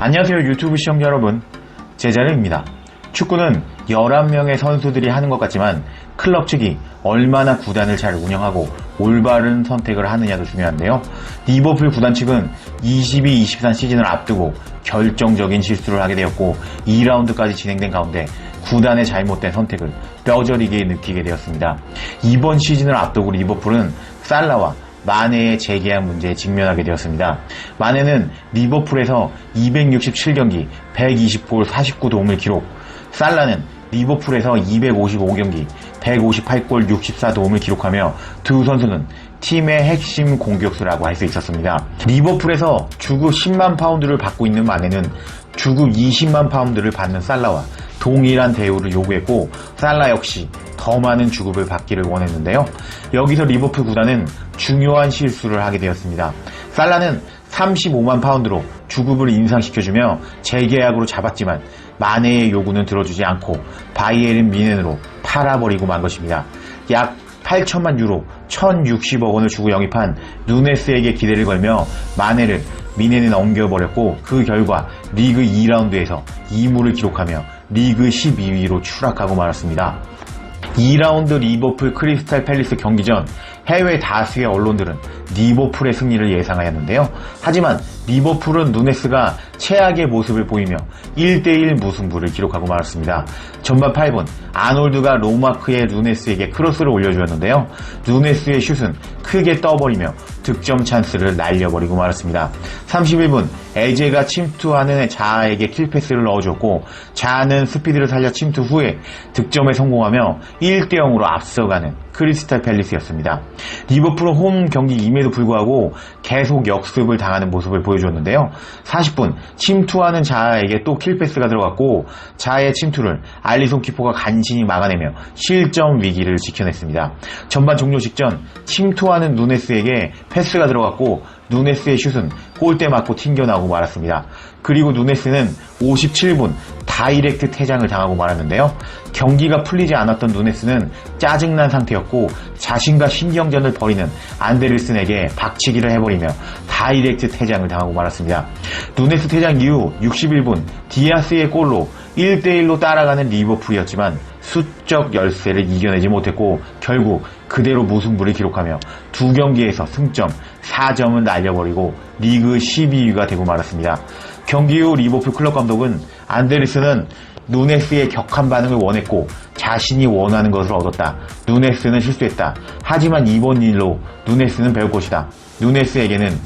안녕하세요 유튜브 시청자 여러분, 제자르입니다. 축구는 11명의 선수들이 하는 것 같지만 클럽 측이 얼마나 구단을 잘 운영하고 올바른 선택을 하느냐도 중요한데요. 리버풀 구단 측은 22-23 시즌을 앞두고 결정적인 실수를 하게 되었고 2라운드까지 진행된 가운데 구단의 잘못된 선택을 뼈저리게 느끼게 되었습니다. 이번 시즌을 앞두고 리버풀은 살라와 마네의 재계약 문제에 직면하게 되었습니다. 마네는 리버풀에서 267경기 120골 49도움을 기록, 살라는 리버풀에서 255경기 158골 64도움을 기록하며 두 선수는 팀의 핵심 공격수라고 할 수 있었습니다. 리버풀에서 주급 10만 파운드를 받고 있는 마네는 주급 20만 파운드를 받는 살라와 동일한 대우를 요구했고 살라 역시 더 많은 주급을 받기를 원했는데요. 여기서 리버풀 구단은 중요한 실수를 하게 되었습니다. 살라는 35만 파운드로 주급을 인상시켜주며 재계약으로 잡았지만 마네의 요구는 들어주지 않고 바이에른 뮌헨으로 팔아버리고 만 것입니다. 약 8천만 유로 1060억 원을 주고 영입한 누네스에게 기대를 걸며 마네를 뮌헨에 넘겨버렸고 그 결과 리그 2라운드에서 2무를 기록하며 리그 12위로 추락하고 말았습니다. 2라운드 리버풀 크리스탈 팰리스 경기 전 해외 다수의 언론들은 리버풀의 승리를 예상하였는데요. 하지만 리버풀은 누네스가 최악의 모습을 보이며 1대1 무승부를 기록하고 말았습니다. 전반 8분 아놀드가 로마크의 누네스에게 크로스를 올려주었는데요. 누네스의 슛은 크게 떠버리며 득점 찬스를 날려버리고 말았습니다. 31분 에제가 침투하는 자아에게 킬패스를 넣어줬고 자아는 스피드를 살려 침투 후에 득점에 성공하며 1대0으로 앞서가는 크리스탈 팰리스였습니다. 리버풀은 홈 경기임에도 불구하고 계속 역습을 당하는 모습을 보여주었는데요. 40분 침투하는 자아에게 또 킬패스가 들어갔고 자아의 침투를 알리송 키퍼가 간신히 막아내며 실점 위기를 지켜냈습니다. 전반 종료 직전 침투하는 누네스에게 패스가 들어갔고 누네스의 슛은 골대 맞고 튕겨나오고 말았습니다. 그리고 누네스는 57분 다이렉트 퇴장을 당하고 말았는데요. 경기가 풀리지 않았던 누네스는 짜증난 상태였고 자신과 신경전을 벌이는 안데르슨에게 박치기를 해버리며 다이렉트 퇴장을 당하고 말았습니다. 누네스 퇴장 이후 61분 디아스의 골로 1대1로 따라가는 리버풀이었지만 수적 열세를 이겨내지 못했고 결국 그대로 무승부를 기록하며 두 경기에서 승점 4점을 날려버리고 리그 12위가 되고 말았습니다. 경기 후 리버풀 클럽 감독은 안데르슨은 누네스의 격한 반응을 원했고 자신이 원하는 것을 얻었다. 누네스는 실수했다. 하지만 이번 일로 누네스는 배울 것이다. 누네스에게는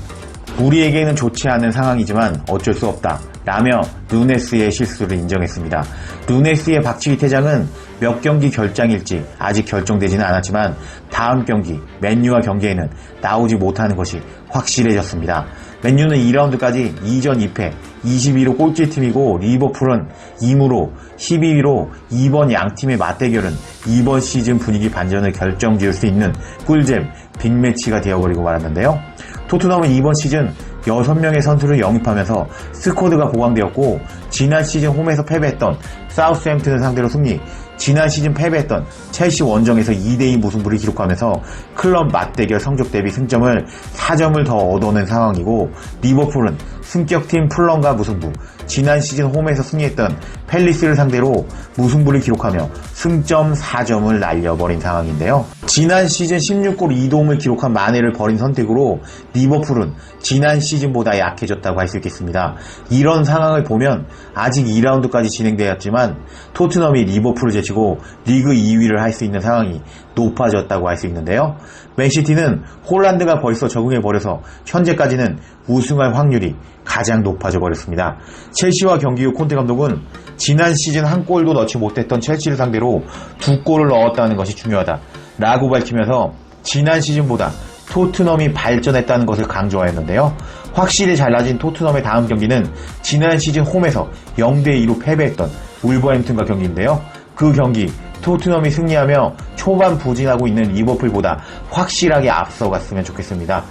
우리에게는 좋지 않은 상황이지만 어쩔 수 없다 라며 누네스의 실수를 인정했습니다. 누네스의 박치기 퇴장은 몇 경기 결장일지 아직 결정되지는 않았지만 다음 경기 맨유와 경기에는 나오지 못하는 것이 확실해졌습니다. 맨유는 2라운드까지 2전 2패 22위로 꼴찌팀이고 리버풀은 2무로 12위로 이번 양팀의 맞대결은 이번 시즌 분위기 반전을 결정지을 수 있는 꿀잼 빅매치가 되어버리고 말았는데요. 토트넘은 이번 시즌 6명의 선수를 영입하면서 스쿼드가 보강되었고 지난 시즌 홈에서 패배했던 사우스햄튼을 상대로 승리, 지난 시즌 패배했던 첼시 원정에서 2대2 무승부를 기록하면서 클럽 맞대결 성적 대비 승점을 4점을 더 얻어낸 상황이고 리버풀은 승격팀 풀럼과 무승부, 지난 시즌 홈에서 승리했던 팰리스를 상대로 무승부를 기록하며 승점 4점을 날려버린 상황인데요. 지난 시즌 16골 2도움을 기록한 마네를 버린 선택으로 리버풀은 지난 시즌보다 약해졌다고 할 수 있겠습니다. 이런 상황을 보면 아직 2라운드까지 진행되었지만 토트넘이 리버풀을 제치고 리그 2위를 할 수 있는 상황이 높아졌다고 할 수 있는데요. 맨시티는 홀란드가 벌써 적응해버려서 현재까지는 우승할 확률이 가장 높아져 버렸습니다. 첼시와 경기 후 콘테 감독은 지난 시즌 한 골도 넣지 못했던 첼시를 상대로 2골을 넣었다는 것이 중요하다 라고 밝히면서 지난 시즌보다 토트넘이 발전했다는 것을 강조하였는데요. 확실히 잘라진 토트넘의 다음 경기는 지난 시즌 홈에서 0대2로 패배했던 울버햄튼과 경기인데요. 그 경기 토트넘이 승리하며 초반 부진하고 있는 리버풀보다 확실하게 앞서갔으면 좋겠습니다.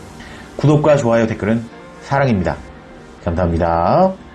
구독과 좋아요 댓글은 사랑입니다. 감사합니다.